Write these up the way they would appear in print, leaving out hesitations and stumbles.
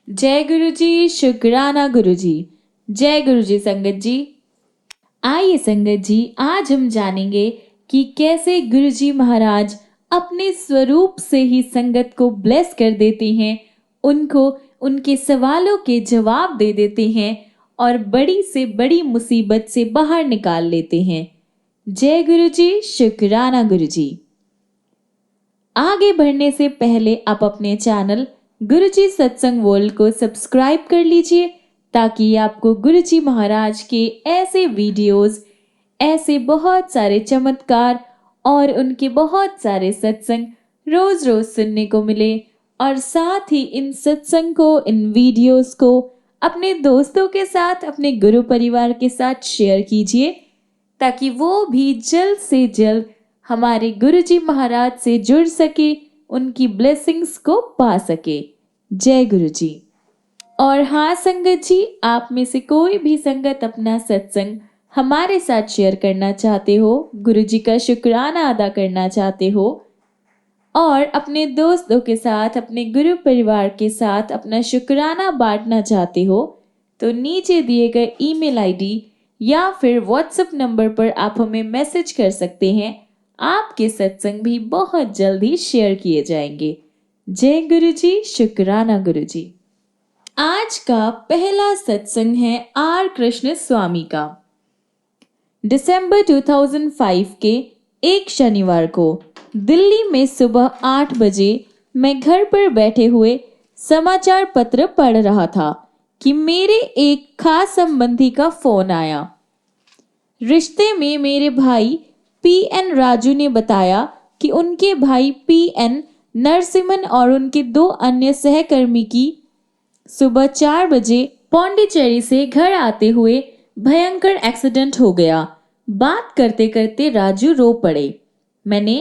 जय गुरु जी, शुक्राना गुरु जी। जय गुरु जी संगत जी। आइए संगत जी, आज हम जानेंगे कि कैसे गुरु जी महाराज अपने स्वरूप से ही संगत को ब्लेस कर देते हैं, उनको उनके सवालों के जवाब दे देते हैं और बड़ी से बड़ी मुसीबत से बाहर निकाल लेते हैं। जय गुरु जी, शुक्राना गुरु जी। आगे बढ़ने से पहले आप अपने चैनल गुरुजी सत्संग वर्ल्ड को सब्सक्राइब कर लीजिए ताकि आपको गुरुजी महाराज के ऐसे वीडियोस, ऐसे बहुत सारे चमत्कार और उनके बहुत सारे सत्संग रोज रोज सुनने को मिले। और साथ ही इन सत्संग को, इन वीडियोस को अपने दोस्तों के साथ, अपने गुरु परिवार के साथ शेयर कीजिए ताकि वो भी जल्द से जल्द हमारे गुरुजी महाराज से जुड़ सके, उनकी ब्लेसिंग्स को पा सके। जय गुरु जी। और हाँ संगत जी, आप में से कोई भी संगत अपना सत्संग हमारे साथ शेयर करना चाहते हो, गुरुजी का शुक्राना अदा करना चाहते हो और अपने दोस्तों के साथ, अपने गुरु परिवार के साथ अपना शुक्राना बांटना चाहते हो, तो नीचे दिए गए ईमेल आईडी या फिर व्हाट्सएप नंबर पर आप हमें मैसेज कर सकते हैं। आपके सत्संग भी बहुत जल्द ही शेयर किए जाएंगे। जय गुरु जी, शुक्राना गुरु जी। आज का पहला सत्संग है आर कृष्ण स्वामी का। दिसंबर 2005 के एक शनिवार को दिल्ली में सुबह 8 बजे मैं घर पर बैठे हुए समाचार पत्र पढ़ रहा था कि मेरे एक खास संबंधी का फोन आया। रिश्ते में मेरे भाई पीएन राजू ने बताया कि उनके भाई पीएन नरसिम्हन और उनके 2 अन्य सहकर्मी की सुबह 4 बजे पौंडीचेरी से घर आते हुए भयंकर एक्सीडेंट हो गया। बात करते करते राजू रो पड़े। मैंने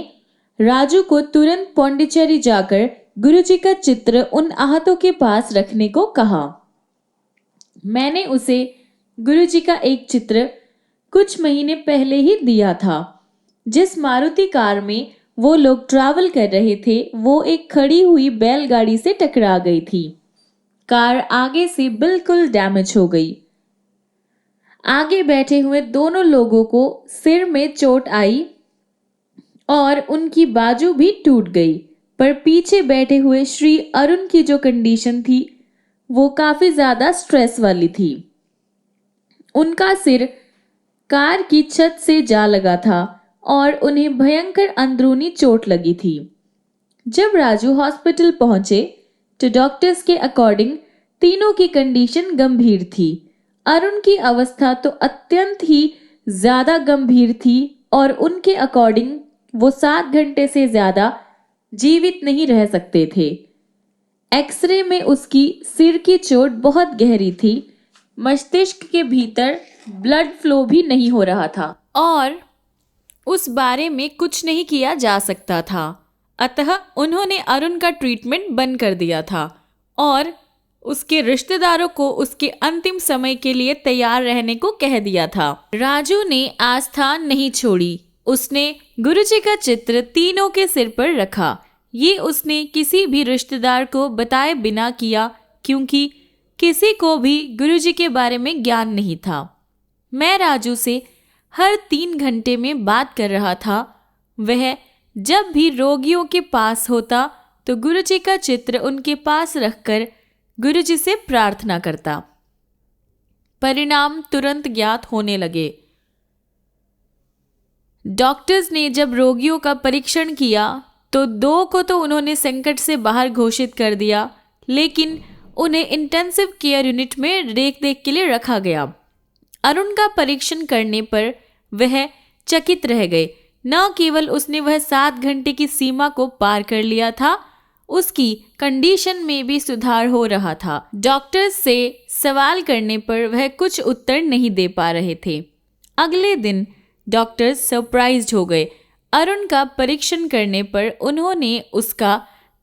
राजू को तुरंत पौंडीचेरी जाकर गुरुजी का चित्र उन आहतों के पास रखने को कहा। मैंने उसे गुरुजी का एक चित्र कुछ महीने पहले ही दिया था। जिस मारुति कार में वो लोग ट्रैवल कर रहे थे, वो एक खड़ी हुई बैलगाड़ी से टकरा गई थी। कार आगे से बिल्कुल डैमेज हो गई। आगे बैठे हुए दोनों लोगों को सिर में चोट आई और उनकी बाजू भी टूट गई, पर पीछे बैठे हुए श्री अरुण की जो कंडीशन थी वो काफी ज्यादा स्ट्रेस वाली थी। उनका सिर कार की छत से जा लगा था और उन्हें भयंकर अंदरूनी चोट लगी थी। जब राजू हॉस्पिटल पहुंचे तो डॉक्टर्स के अकॉर्डिंग तीनों की कंडीशन गंभीर थी। अरुण की अवस्था तो अत्यंत ही ज्यादा गंभीर थी और उनके अकॉर्डिंग वो 7 घंटे से ज्यादा जीवित नहीं रह सकते थे। एक्सरे में उसकी सिर की चोट बहुत गहरी थी। मस्तिष्क के भीतर ब्लड फ्लो भी नहीं हो रहा था और उस बारे में कुछ नहीं किया जा सकता था। अतः उन्होंने अरुण का ट्रीटमेंट बंद कर दिया था और उसके रिश्तेदारों को उसके अंतिम समय के लिए तैयार रहने को कह दिया था। राजू ने आस्था नहीं छोड़ी। उसने गुरुजी का चित्र तीनों के सिर पर रखा। ये उसने किसी भी रिश्तेदार को बताए बिना किया, क्योंकि किसी को भी गुरुजी के बारे में ज्ञान नहीं था। मैं राजू से हर 3 घंटे में बात कर रहा था। वह जब भी रोगियों के पास होता तो गुरुजी का चित्र उनके पास रखकर गुरुजी से प्रार्थना करता। परिणाम तुरंत ज्ञात होने लगे। डॉक्टर्स ने जब रोगियों का परीक्षण किया तो 2 को तो उन्होंने संकट से बाहर घोषित कर दिया, लेकिन उन्हें इंटेंसिव केयर यूनिट में देख के लिए रखा गया। अरुण का परीक्षण करने पर वह चकित रह गए। न केवल उसने वह 7 घंटे की सीमा को पार कर लिया था, उसकी कंडीशन में भी सुधार हो रहा था। डॉक्टर्स से सवाल करने पर वह कुछ उत्तर नहीं दे पा रहे थे। अगले दिन डॉक्टर्स सरप्राइज्ड हो गए। अरुण का परीक्षण करने पर उन्होंने उसका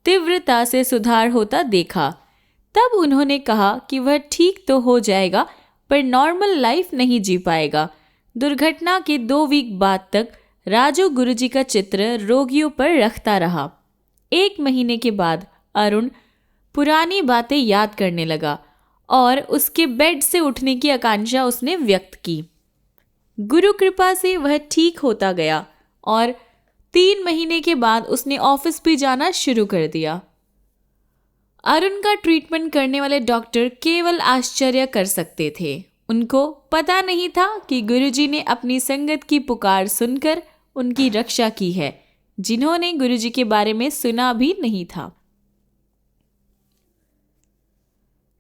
तीव्रता से सुधार होता देखा। तब उन्होंने कहा कि वह ठीक तो हो जाएगा पर नॉर्मल लाइफ नहीं जी पाएगा। दुर्घटना के 2 वीक बाद तक राजू गुरुजी का चित्र रोगियों पर रखता रहा। 1 महीने के बाद अरुण पुरानी बातें याद करने लगा और उसके बेड से उठने की आकांक्षा उसने व्यक्त की। गुरु कृपा से वह ठीक होता गया और 3 महीने के बाद उसने ऑफिस भी जाना शुरू कर दिया। अरुण का ट्रीटमेंट करने वाले डॉक्टर केवल आश्चर्य कर सकते थे। उनको पता नहीं था कि गुरुजी ने अपनी संगत की पुकार सुनकर उनकी रक्षा की है, जिन्होंने गुरुजी के बारे में सुना भी नहीं था।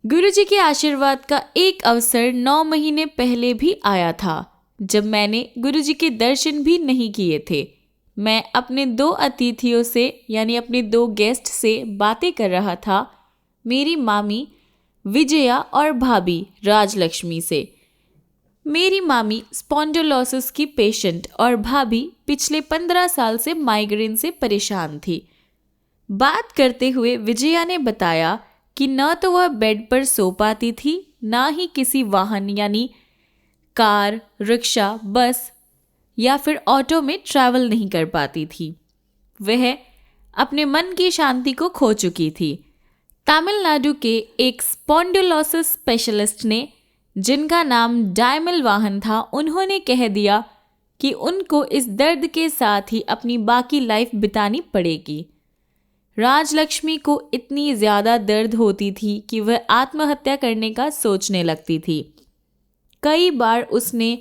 गुरुजी के आशीर्वाद का एक अवसर 9 महीने पहले भी आया था, जब मैंने गुरुजी के दर्शन भी नहीं किए थे। मैं अपने 2 अतिथियों से यानी अपने 2 गेस्ट से बातें कर रहा था, मेरी मामी विजया और भाभी राजलक्ष्मी से। मेरी मामी स्पॉन्डिलोसिस की पेशेंट और भाभी पिछले 15 साल से माइग्रेन से परेशान थी। बात करते हुए विजया ने बताया कि न तो वह बेड पर सो पाती थी, ना ही किसी वाहन यानी कार, रिक्शा, बस या फिर ऑटो में ट्रैवल नहीं कर पाती थी। वह अपने मन की शांति को खो चुकी थी। तमिलनाडु के एक स्पॉन्डिलोसिस स्पेशलिस्ट ने, जिनका नाम डायमल वाहन था, उन्होंने कह दिया कि उनको इस दर्द के साथ ही अपनी बाकी लाइफ बितानी पड़ेगी। राजलक्ष्मी को इतनी ज़्यादा दर्द होती थी कि वह आत्महत्या करने का सोचने लगती थी। कई बार उसने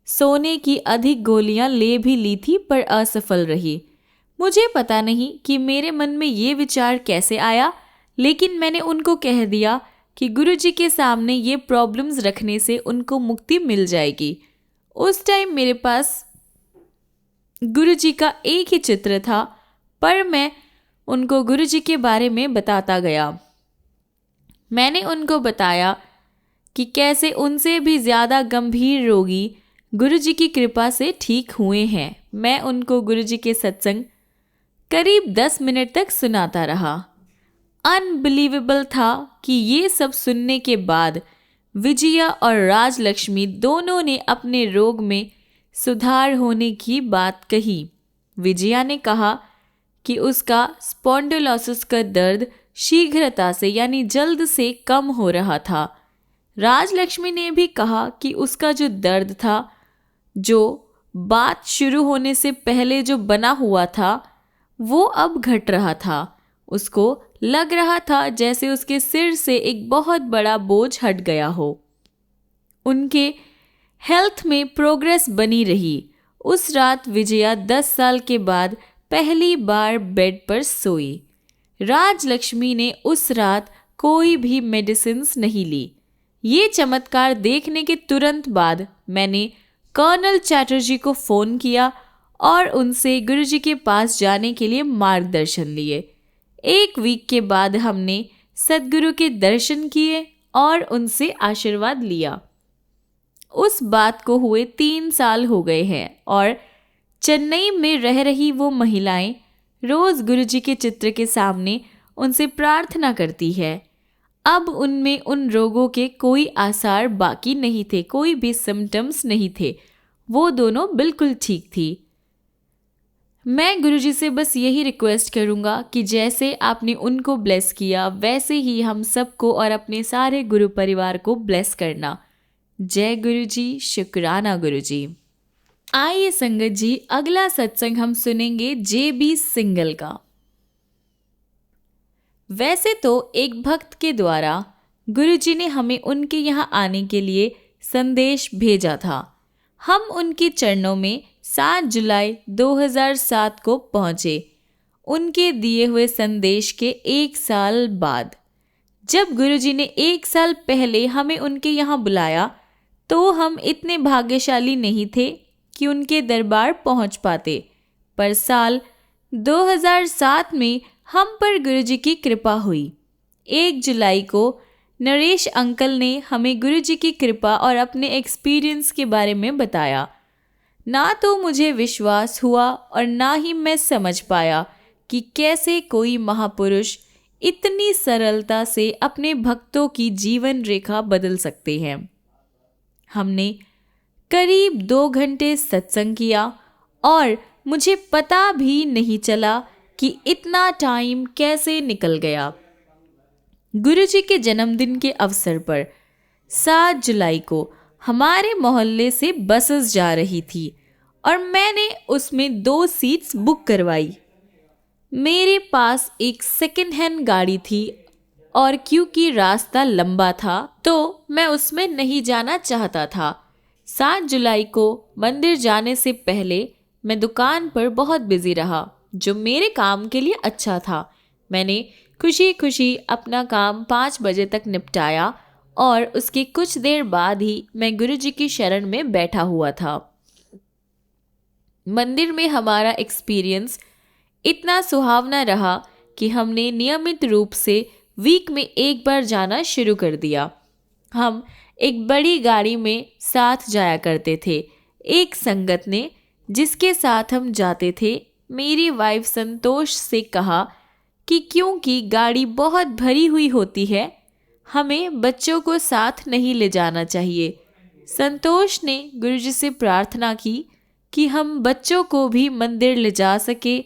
सोने की अधिक गोलियां ले भी ली थी, पर असफल रही। मुझे पता नहीं कि मेरे मन में ये विचार कैसे आया, लेकिन मैंने उनको कह दिया कि गुरुजी के सामने ये प्रॉब्लम्स रखने से उनको मुक्ति मिल जाएगी। उस टाइम मेरे पास गुरुजी का एक ही चित्र था, पर मैं उनको गुरुजी के बारे में बताता गया। मैंने उनको बताया कि कैसे उनसे भी ज़्यादा गंभीर रोगी गुरुजी की कृपा से ठीक हुए हैं। मैं उनको गुरुजी के सत्संग करीब 10 मिनट तक सुनाता रहा। अनबिलीवेबल था कि ये सब सुनने के बाद विजया और राजलक्ष्मी दोनों ने अपने रोग में सुधार होने की बात कही। विजया ने कहा कि उसका स्पॉन्डिलोसिस का दर्द शीघ्रता से यानी जल्द से कम हो रहा था। राजलक्ष्मी ने भी कहा कि उसका जो दर्द था, जो बात शुरू होने से पहले जो बना हुआ था, वो अब घट रहा था। उसको लग रहा था जैसे उसके सिर से एक बहुत बड़ा बोझ हट गया हो। उनके हेल्थ में प्रोग्रेस बनी रही। उस रात विजया 10 साल के बाद पहली बार बेड पर सोई। राजलक्ष्मी ने उस रात कोई भी मेडिसिन्स नहीं ली। ये चमत्कार देखने के तुरंत बाद मैंने कर्नल चैटर्जी को फ़ोन किया और उनसे गुरुजी के पास जाने के लिए मार्गदर्शन लिए। 1 वीक के बाद हमने सद्गुरु के दर्शन किए और उनसे आशीर्वाद लिया। उस बात को हुए 3 साल हो गए हैं और चेन्नई में रह रही वो महिलाएं रोज़ गुरुजी के चित्र के सामने उनसे प्रार्थना करती है। अब उनमें उन रोगों के कोई आसार बाकी नहीं थे, कोई भी सिम्टम्स नहीं थे। वो दोनों बिल्कुल ठीक थी। मैं गुरुजी से बस यही रिक्वेस्ट करूँगा कि जैसे आपने उनको ब्लेस किया, वैसे ही हम सबको और अपने सारे गुरु परिवार को ब्लेस करना। जय गुरुजी, शुक्राना गुरुजी। आइए संगत जी, अगला सत्संग हम सुनेंगे JB सिंगल का। वैसे तो एक भक्त के द्वारा गुरुजी ने हमें उनके यहाँ आने के लिए संदेश भेजा था। हम उनके चरणों में 7 जुलाई 2007 को पहुँचे। उनके दिए हुए संदेश के 1 साल बाद, जब गुरुजी ने 1 साल पहले हमें उनके यहाँ बुलाया, तो हम इतने भाग्यशाली नहीं थे कि उनके दरबार पहुँच पाते। पर साल 2007 में हम पर गुरुजी की कृपा हुई। 1 जुलाई को नरेश अंकल ने हमें गुरुजी की कृपा और अपने एक्सपीरियंस के बारे में बताया। ना तो मुझे विश्वास हुआ और ना ही मैं समझ पाया कि कैसे कोई महापुरुष इतनी सरलता से अपने भक्तों की जीवन रेखा बदल सकते हैं। हमने करीब 2 घंटे सत्संग किया और मुझे पता भी नहीं चला कि इतना टाइम कैसे निकल गया। गुरुजी के जन्मदिन के अवसर पर 7 जुलाई को हमारे मोहल्ले से बसेस जा रही थी और मैंने उसमें 2 सीट्स बुक करवाई। मेरे पास एक सेकंड हैंड गाड़ी थी और क्योंकि रास्ता लंबा था तो मैं उसमें नहीं जाना चाहता था। 7 जुलाई को मंदिर जाने से पहले मैं दुकान पर बहुत बिजी रहा, जो मेरे काम के लिए अच्छा था। मैंने खुशी खुशी अपना काम 5 बजे तक निपटाया और उसके कुछ देर बाद ही मैं गुरुजी की शरण में बैठा हुआ था। मंदिर में हमारा एक्सपीरियंस इतना सुहावना रहा कि हमने नियमित रूप से वीक में एक बार जाना शुरू कर दिया। हम एक बड़ी गाड़ी में साथ जाया करते थे। एक संगत ने, जिसके साथ हम जाते थे, मेरी वाइफ संतोष से कहा कि क्योंकि गाड़ी बहुत भरी हुई होती है, हमें बच्चों को साथ नहीं ले जाना चाहिए। संतोष ने गुरुजी से प्रार्थना की कि हम बच्चों को भी मंदिर ले जा सके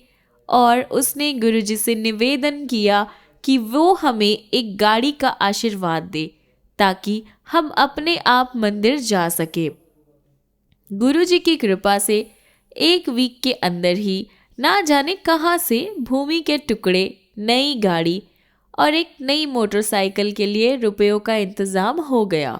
और उसने गुरुजी से निवेदन किया कि वो हमें एक गाड़ी का आशीर्वाद दे ताकि हम अपने आप मंदिर जा सके। गुरुजी की कृपा से एक वीक के अंदर ही ना जाने कहाँ से भूमि के टुकड़े, नई गाड़ी और एक नई मोटरसाइकिल के लिए रुपयों का इंतज़ाम हो गया।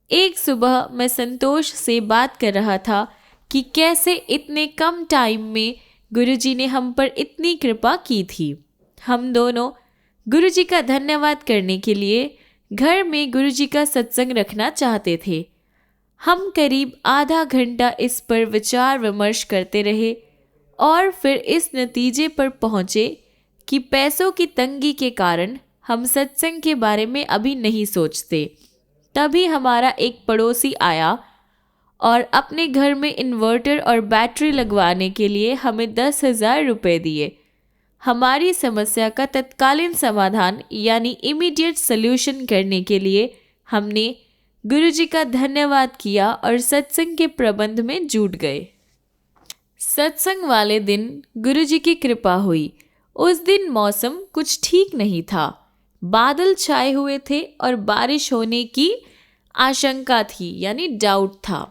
एक सुबह मैं संतोष से बात कर रहा था कि कैसे इतने कम टाइम में गुरुजी ने हम पर इतनी कृपा की थी। हम दोनों गुरुजी का धन्यवाद करने के लिए घर में गुरुजी का सत्संग रखना चाहते थे। हम करीब आधा घंटा इस पर विचार विमर्श करते रहे और फिर इस नतीजे पर पहुँचे कि पैसों की तंगी के कारण हम सत्संग के बारे में अभी नहीं सोचते। तभी हमारा एक पड़ोसी आया और अपने घर में इन्वर्टर और बैटरी लगवाने के लिए हमें 10,000 रुपये दिए। हमारी समस्या का तत्कालीन समाधान यानी इमीडिएट सल्यूशन करने के लिए हमने गुरुजी का धन्यवाद किया और सत्संग के प्रबंध में जुट गए। सत्संग वाले दिन गुरुजी की कृपा हुई। उस दिन मौसम कुछ ठीक नहीं था, बादल छाए हुए थे और बारिश होने की आशंका थी यानी डाउट था।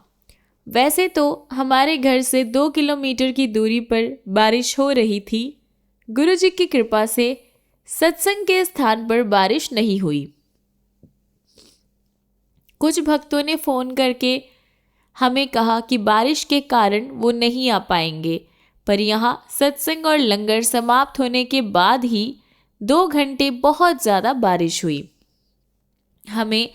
वैसे तो हमारे घर से 2 किलोमीटर की दूरी पर बारिश हो रही थी। गुरुजी की कृपा से सत्संग के स्थान पर बारिश नहीं हुई। कुछ भक्तों ने फ़ोन करके हमें कहा कि बारिश के कारण वो नहीं आ पाएंगे, पर यहाँ सत्संग और लंगर समाप्त होने के बाद ही 2 घंटे बहुत ज़्यादा बारिश हुई। हमें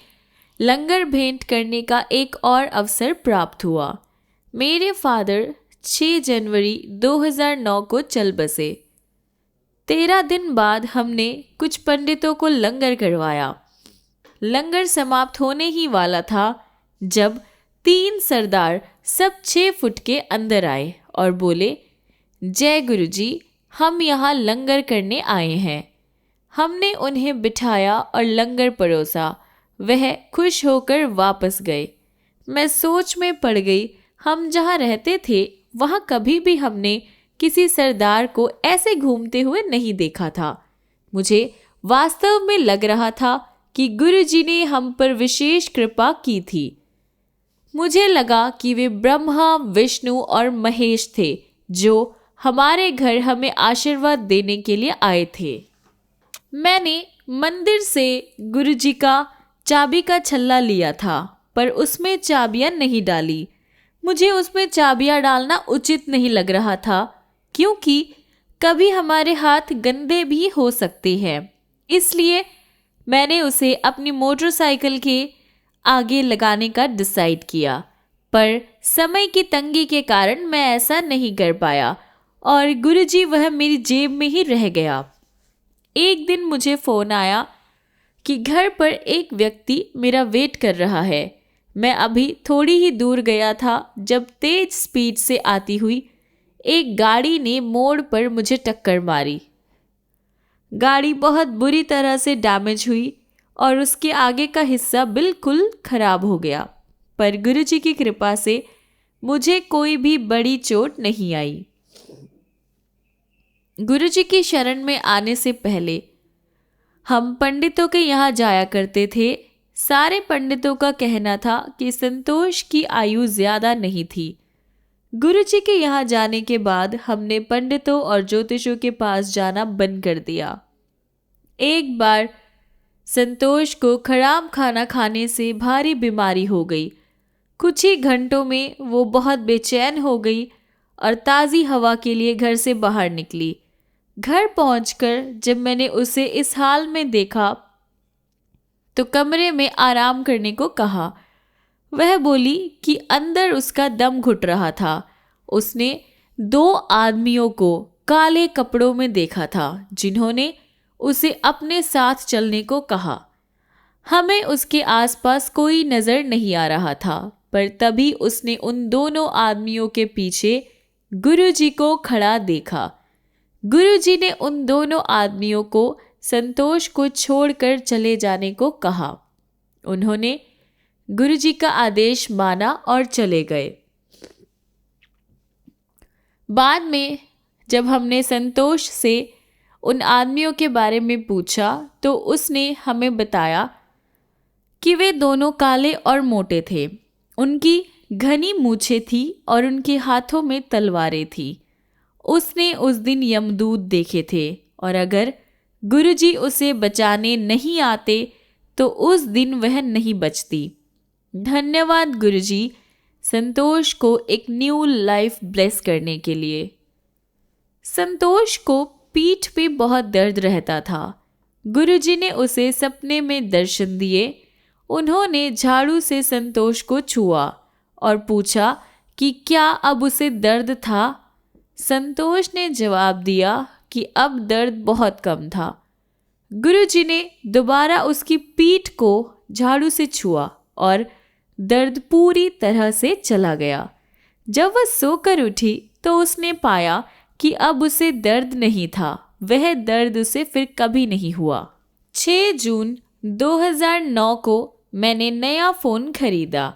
लंगर भेंट करने का एक और अवसर प्राप्त हुआ। मेरे फादर 6 जनवरी 2009 को चल बसे। 13 दिन बाद हमने कुछ पंडितों को लंगर करवाया। लंगर समाप्त होने ही वाला था जब 3 सरदार सब 6 फुट के अंदर आए और बोले, जय गुरुजी, हम यहाँ लंगर करने आए हैं। हमने उन्हें बिठाया और लंगर परोसा। वह खुश होकर वापस गए। मैं सोच में पड़ गई। हम जहाँ रहते थे वहाँ कभी भी हमने किसी सरदार को ऐसे घूमते हुए नहीं देखा था। मुझे वास्तव में लग रहा था कि गुरुजी ने हम पर विशेष कृपा की थी। मुझे लगा कि वे ब्रह्मा, विष्णु और महेश थे जो हमारे घर हमें आशीर्वाद देने के लिए आए थे। मैंने मंदिर से गुरुजी का चाबी का छल्ला लिया था, पर उसमें चाबियां नहीं डाली। मुझे उसमें चाबियां डालना उचित नहीं लग रहा था, क्योंकि कभी हमारे हाथ गंदे भी हो सकते हैं। इसलिए मैंने उसे अपनी मोटरसाइकिल के आगे लगाने का डिसाइड किया, पर समय की तंगी के कारण मैं ऐसा नहीं कर पाया और गुरुजी वह मेरी जेब में ही रह गया। एक दिन मुझे फ़ोन आया कि घर पर एक व्यक्ति मेरा वेट कर रहा है। मैं अभी थोड़ी ही दूर गया था जब तेज स्पीड से आती हुई एक गाड़ी ने मोड़ पर मुझे टक्कर मारी। गाड़ी बहुत बुरी तरह से डैमेज हुई और उसके आगे का हिस्सा बिल्कुल खराब हो गया, पर गुरुजी की कृपा से मुझे कोई भी बड़ी चोट नहीं आई। गुरुजी की शरण में आने से पहले हम पंडितों के यहाँ जाया करते थे। सारे पंडितों का कहना था कि संतोष की आयु ज्यादा नहीं थी। गुरुजी के यहाँ जाने के बाद हमने पंडितों और ज्योतिषों के पास जाना बंद कर दिया। एक बार संतोष को खराब खाना खाने से भारी बीमारी हो गई। कुछ ही घंटों में वो बहुत बेचैन हो गई और ताज़ी हवा के लिए घर से बाहर निकली। घर पहुंचकर जब मैंने उसे इस हाल में देखा तो कमरे में आराम करने को कहा। वह बोली कि अंदर उसका दम घुट रहा था। उसने 2 आदमियों को काले कपड़ों में देखा था जिन्होंने उसे अपने साथ चलने को कहा। हमें उसके आसपास कोई नज़र नहीं आ रहा था, पर तभी उसने उन दोनों आदमियों के पीछे गुरुजी को खड़ा देखा। गुरुजी ने उन दोनों आदमियों को संतोष को छोड़कर चले जाने को कहा। उन्होंने गुरुजी का आदेश माना और चले गए। बाद में जब हमने संतोष से उन आदमियों के बारे में पूछा तो उसने हमें बताया कि वे दोनों काले और मोटे थे। उनकी घनी मूछें थी और उनके हाथों में तलवारें थी। उसने उस दिन यमदूत देखे थे और अगर गुरुजी उसे बचाने नहीं आते तो उस दिन वह नहीं बचती। धन्यवाद गुरुजी, संतोष को एक न्यू लाइफ ब्लेस करने के लिए। संतोष को पीठ पे बहुत दर्द रहता था। गुरुजी ने उसे सपने में दर्शन दिए। उन्होंने झाड़ू से संतोष को छुआ और पूछा कि क्या अब उसे दर्द था। संतोष ने जवाब दिया कि अब दर्द बहुत कम था। गुरुजी ने दोबारा उसकी पीठ को झाड़ू से छुआ और दर्द पूरी तरह से चला गया। जब वह सोकर उठी तो उसने पाया कि अब उसे दर्द नहीं था। वह दर्द उसे फिर कभी नहीं हुआ। 6 जून 2009 को मैंने नया फ़ोन खरीदा।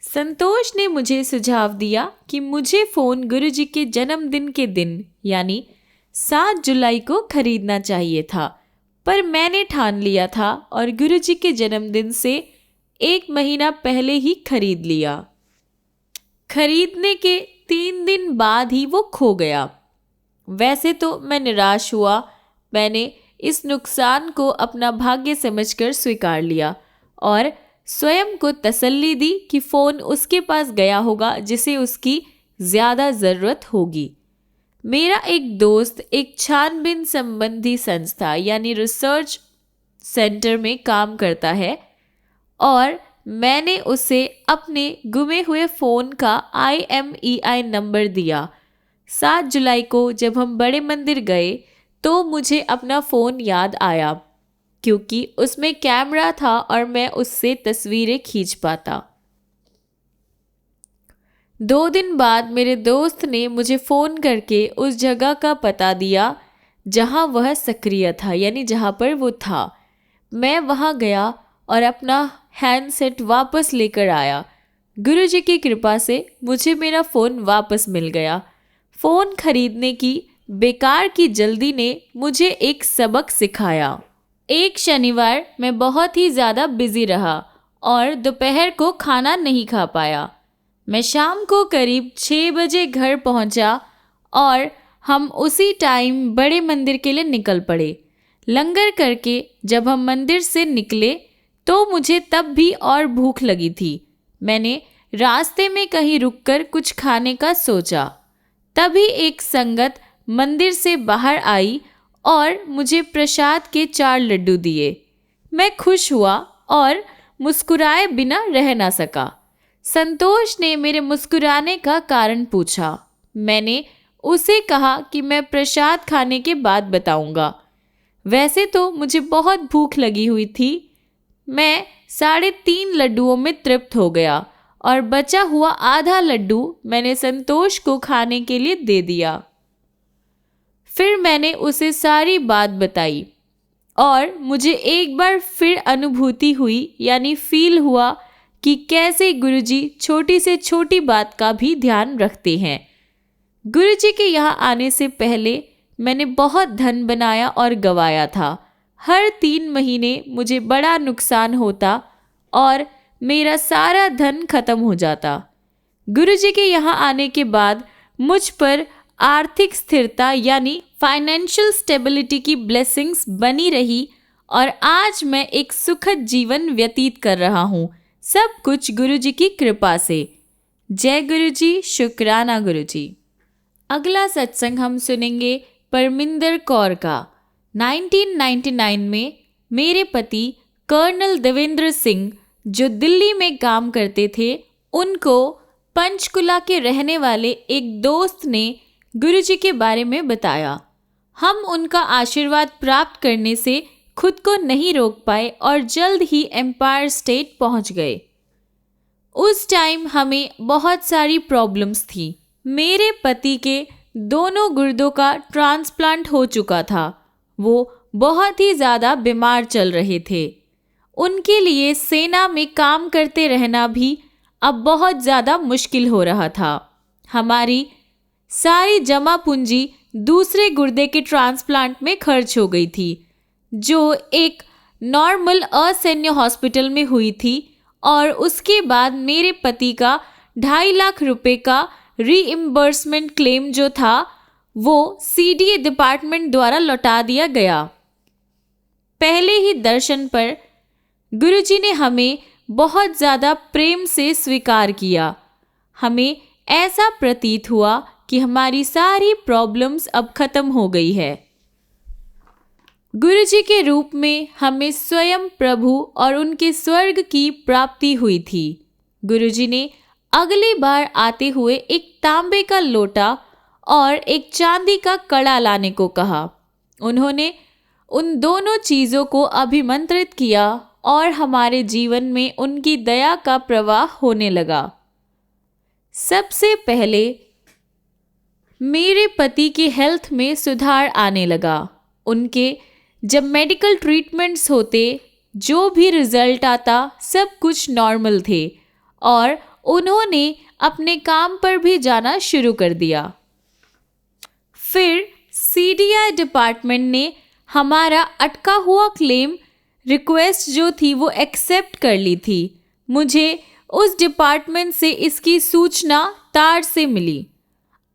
संतोष ने मुझे सुझाव दिया कि मुझे फ़ोन गुरुजी के जन्मदिन के दिन यानी 7 जुलाई को खरीदना चाहिए था, पर मैंने ठान लिया था और गुरुजी के जन्मदिन से 1 महीना पहले ही खरीद लिया। खरीदने के 3 दिन बाद ही वो खो गया। वैसे तो मैं निराश हुआ। मैंने इस नुकसान को अपना भाग्य समझकर स्वीकार लिया और स्वयं को तसल्ली दी कि फ़ोन उसके पास गया होगा जिसे उसकी ज़्यादा ज़रूरत होगी। मेरा एक दोस्त एक छानबीन संबंधी संस्था यानी रिसर्च सेंटर में काम करता है और मैंने उसे अपने गुमे हुए फ़ोन का IMEI नंबर दिया। 7 जुलाई को जब हम बड़े मंदिर गए तो मुझे अपना फ़ोन याद आया क्योंकि उसमें कैमरा था और मैं उससे तस्वीरें खींच पाता। 2 दिन बाद मेरे दोस्त ने मुझे फ़ोन करके उस जगह का पता दिया जहां वह सक्रिय था, यानी जहां पर वो था। मैं वहां गया और अपना हैंडसेट वापस लेकर आया। गुरुजी की कृपा से मुझे मेरा फ़ोन वापस मिल गया। फ़ोन खरीदने की बेकार की जल्दी ने मुझे एक सबक सिखाया। एक शनिवार मैं बहुत ही ज़्यादा बिजी रहा और दोपहर को खाना नहीं खा पाया। मैं शाम को करीब 6 बजे घर पहुंचा और हम उसी टाइम बड़े मंदिर के लिए निकल पड़े। लंगर करके जब हम मंदिर से निकले तो मुझे तब भी और भूख लगी थी। मैंने रास्ते में कहीं रुककर कुछ खाने का सोचा। तभी एक संगत मंदिर से बाहर आई और मुझे प्रसाद के 4 लड्डू दिए। मैं खुश हुआ और मुस्कुराए बिना रह ना सका। संतोष ने मेरे मुस्कुराने का कारण पूछा। मैंने उसे कहा कि मैं प्रसाद खाने के बाद बताऊंगा। वैसे तो मुझे बहुत भूख लगी हुई थी। मैं 3.5 लड्डुओं में तृप्त हो गया और बचा हुआ आधा लड्डू मैंने संतोष को खाने के लिए दे दिया। फिर मैंने उसे सारी बात बताई और मुझे एक बार फिर अनुभूति हुई, यानी फील हुआ कि कैसे गुरुजी छोटी से छोटी बात का भी ध्यान रखते हैं। गुरुजी के यहाँ आने से पहले मैंने बहुत धन बनाया और गवाया था। हर 3 महीने मुझे बड़ा नुकसान होता और मेरा सारा धन खत्म हो जाता। गुरुजी के यहाँ आने के बाद मुझ पर आर्थिक स्थिरता यानी फाइनेंशियल स्टेबिलिटी की ब्लेसिंग्स बनी रही और आज मैं एक सुखद जीवन व्यतीत कर रहा हूँ, सब कुछ गुरुजी की कृपा से। जय गुरुजी, शुक्राना गुरुजी। अगला सत्संग हम सुनेंगे परमिंदर कौर का। 1999 में मेरे पति कर्नल देवेंद्र सिंह जो दिल्ली में काम करते थे, उनको पंचकुला के रहने वाले एक दोस्त ने गुरुजी के बारे में बताया। हम उनका आशीर्वाद प्राप्त करने से खुद को नहीं रोक पाए और जल्द ही एम्पायर स्टेट पहुंच गए। उस टाइम हमें बहुत सारी प्रॉब्लम्स थी। मेरे पति के दोनों गुर्दों का ट्रांसप्लांट हो चुका था। वो बहुत ही ज़्यादा बीमार चल रहे थे। उनके लिए सेना में काम करते रहना भी अब बहुत ज़्यादा मुश्किल हो रहा था। हमारी सारी जमा पूंजी दूसरे गुर्दे के ट्रांसप्लांट में खर्च हो गई थी, जो एक नॉर्मल असैन्य हॉस्पिटल में हुई थी, और उसके बाद मेरे पति का 2.5 लाख रुपए का रीइम्बर्समेंट क्लेम जो था वो सीडीए डिपार्टमेंट द्वारा लौटा दिया गया। पहले ही दर्शन पर गुरुजी ने हमें बहुत ज़्यादा प्रेम से स्वीकार किया। हमें ऐसा प्रतीत हुआ कि हमारी सारी प्रॉब्लम्स अब खत्म हो गई है। गुरुजी के रूप में हमें स्वयं प्रभु और उनके स्वर्ग की प्राप्ति हुई थी। गुरुजी ने अगली बार आते हुए एक तांबे का लोटा और एक चांदी का कड़ा लाने को कहा। उन्होंने उन दोनों चीज़ों को अभिमंत्रित किया और हमारे जीवन में उनकी दया का प्रवाह होने लगा। सबसे पहले मेरे पति के हेल्थ में सुधार आने लगा। उनके जब मेडिकल ट्रीटमेंट्स होते, जो भी रिजल्ट आता, सब कुछ नॉर्मल थे और उन्होंने अपने काम पर भी जाना शुरू कर दिया। फिर सीडीआई डिपार्टमेंट ने हमारा अटका हुआ क्लेम रिक्वेस्ट जो थी वो एक्सेप्ट कर ली थी। मुझे उस डिपार्टमेंट से इसकी सूचना तार से मिली।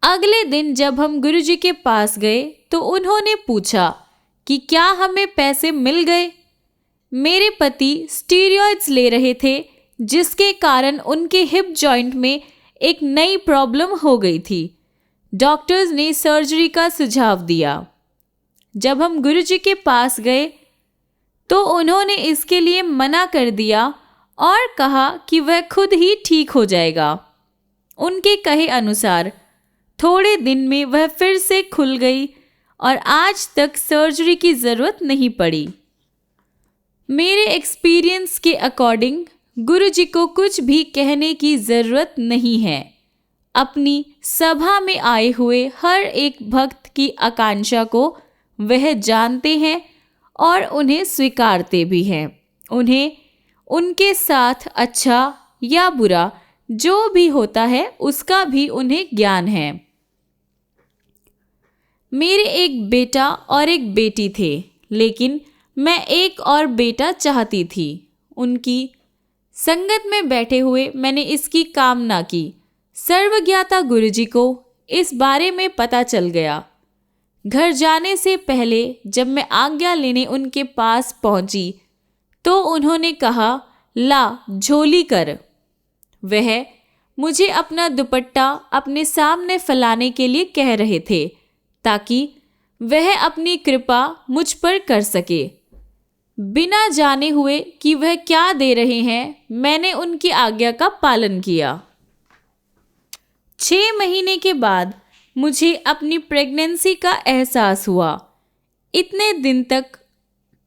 अगले दिन जब हम गुरुजी के पास गए तो उन्होंने पूछा कि क्या हमें पैसे मिल गए। मेरे पति स्टीरॉयड्स ले रहे थे, जिसके कारण उनके हिप जॉइंट में एक नई प्रॉब्लम हो गई थी। डॉक्टर्स ने सर्जरी का सुझाव दिया। जब हम गुरुजी के पास गए तो उन्होंने इसके लिए मना कर दिया और कहा कि वह खुद ही ठीक हो जाएगा। उनके कहे अनुसार थोड़े दिन में वह फिर से खुल गई और आज तक सर्जरी की ज़रूरत नहीं पड़ी। मेरे एक्सपीरियंस के अकॉर्डिंग गुरुजी को कुछ भी कहने की ज़रूरत नहीं है। अपनी सभा में आए हुए हर एक भक्त की आकांक्षा को वह जानते हैं और उन्हें स्वीकारते भी हैं। उन्हें उनके साथ अच्छा या बुरा जो भी होता है उसका भी उन्हें ज्ञान है। मेरे एक बेटा और एक बेटी थे, लेकिन मैं एक और बेटा चाहती थी। उनकी संगत में बैठे हुए मैंने इसकी कामना की। सर्वज्ञाता गुरुजी को इस बारे में पता चल गया। घर जाने से पहले जब मैं आज्ञा लेने उनके पास पहुंची तो उन्होंने कहा, ला झोली कर। वह मुझे अपना दुपट्टा अपने सामने फैलाने के लिए कह रहे थे ताकि वह अपनी कृपा मुझ पर कर सके। बिना जाने हुए कि वह क्या दे रहे हैं, मैंने उनकी आज्ञा का पालन किया। 6 महीने के बाद मुझे अपनी प्रेगनेंसी का एहसास हुआ। इतने दिन तक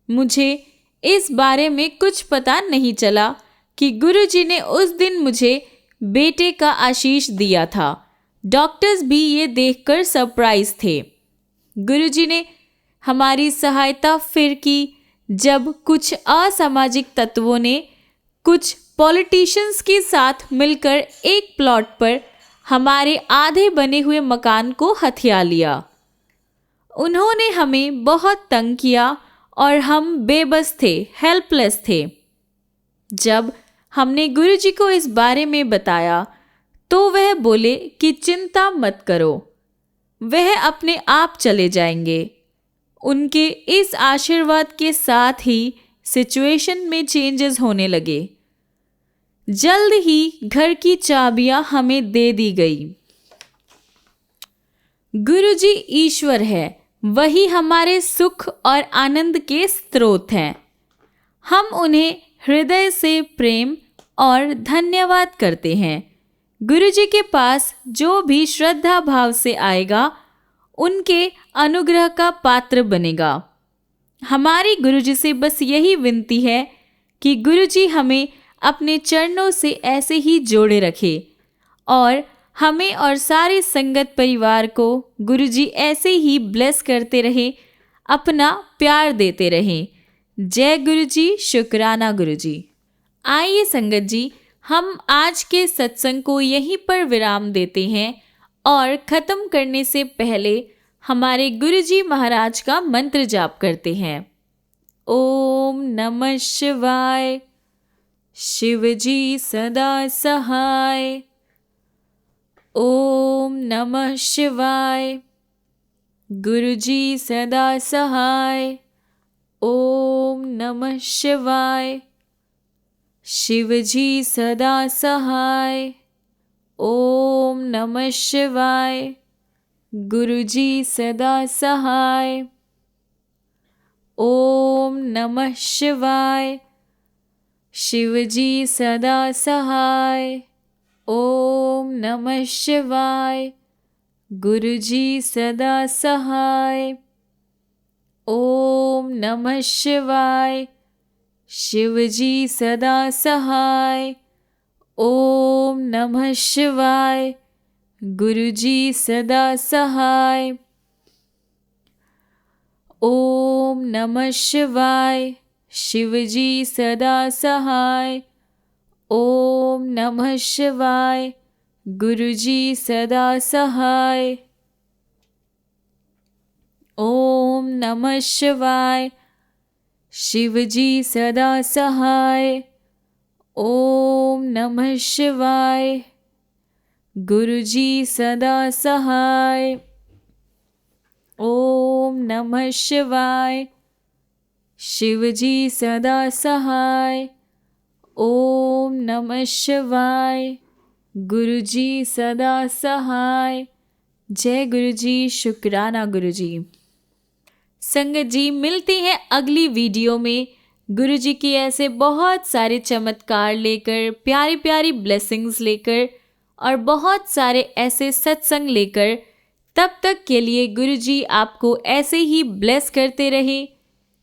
मुझे इस बारे में कुछ पता नहीं चला कि गुरुजी ने उस दिन मुझे बेटे का आशीष दिया था। डॉक्टर्स भी ये देखकर सरप्राइज थे। गुरुजी ने हमारी सहायता फिर की जब कुछ असामाजिक तत्वों ने कुछ पॉलिटिशियंस के साथ मिलकर एक प्लॉट पर हमारे आधे बने हुए मकान को हथिया लिया। उन्होंने हमें बहुत तंग किया और हम बेबस थे, हेल्पलेस थे। जब हमने गुरुजी को इस बारे में बताया तो वह बोले कि चिंता मत करो, वह अपने आप चले जाएंगे। उनके इस आशीर्वाद के साथ ही सिचुएशन में चेंजेस होने लगे। जल्द ही घर की चाबियां हमें दे दी गई। गुरुजी ईश्वर है, वही हमारे सुख और आनंद के स्रोत हैं। हम उन्हें हृदय से प्रेम और धन्यवाद करते हैं। गुरुजी के पास जो भी श्रद्धा भाव से आएगा उनके अनुग्रह का पात्र बनेगा। हमारी गुरुजी से बस यही विनती है कि गुरुजी हमें अपने चरणों से ऐसे ही जोड़े रखे और हमें और सारे संगत परिवार को गुरुजी ऐसे ही ब्लेस करते रहे, अपना प्यार देते रहें। जय गुरुजी, शुक्राना गुरुजी। आइए संगत जी, हम आज के सत्संग को यहीं पर विराम देते हैं और ख़त्म करने से पहले हमारे गुरुजी महाराज का मंत्र जाप करते हैं। ओम नमः शिवाय। शिवजी सदा सहाय। ओम नमः शिवाय। गुरुजी सदा सहाय। ओम नमः शिवाय। शिवजी सदा सहाय। ओम नमः शिवाय। गुरुजी सदा सहाय। ओम नमः शिवाय। शिवजी सदा सहाय। ओम नमः शिवाय। गुरुजी सदा सहाय। ओम नमः शिवाय। शिवजी सदा सहाय। ओम नमः शिवाय। गुरुजी सदा सहाय। ओम नमः शिवाय। शिवजी सदा सहाय। ओम नमः शिवाय। गुरुजी सदा सहाय। ओम नमः शिवाय। शिवजी सदा सहाय। ओम नमः शिवाय। गुरुजी सदा सहाय। ओम नमः शिवाय। शिवजी सदा सहाय। ओम नमः शिवाय। गुरुजी सदा सहाय। जय गुरुजी, शुक्राना गुरुजी। संगत जी, मिलते हैं अगली वीडियो में गुरुजी की ऐसे बहुत सारे चमत्कार लेकर, प्यारी प्यारी ब्लेसिंग्स लेकर और बहुत सारे ऐसे सत्संग लेकर। तब तक के लिए गुरुजी आपको ऐसे ही ब्लेस करते रहे,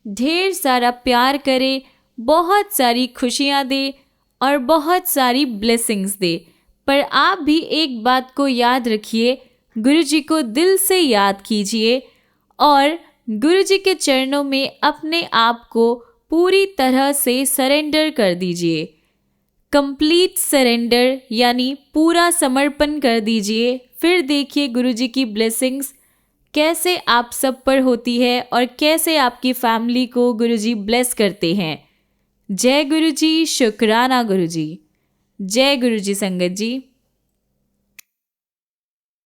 ढेर सारा प्यार करे, बहुत सारी खुशियाँ दे और बहुत सारी ब्लेसिंग्स दे। पर आप भी एक बात को याद रखिए, गुरुजी को दिल से याद कीजिए और गुरुजी के चरणों में अपने आप को पूरी तरह से सरेंडर कर दीजिए। कंप्लीट सरेंडर यानी पूरा समर्पण कर दीजिए। फिर देखिए गुरुजी की ब्लेसिंग्स कैसे आप सब पर होती है और कैसे आपकी फैमिली को गुरुजी ब्लेस करते हैं। जय गुरुजी, शुक्राना गुरुजी। जय गुरुजी संगत जी।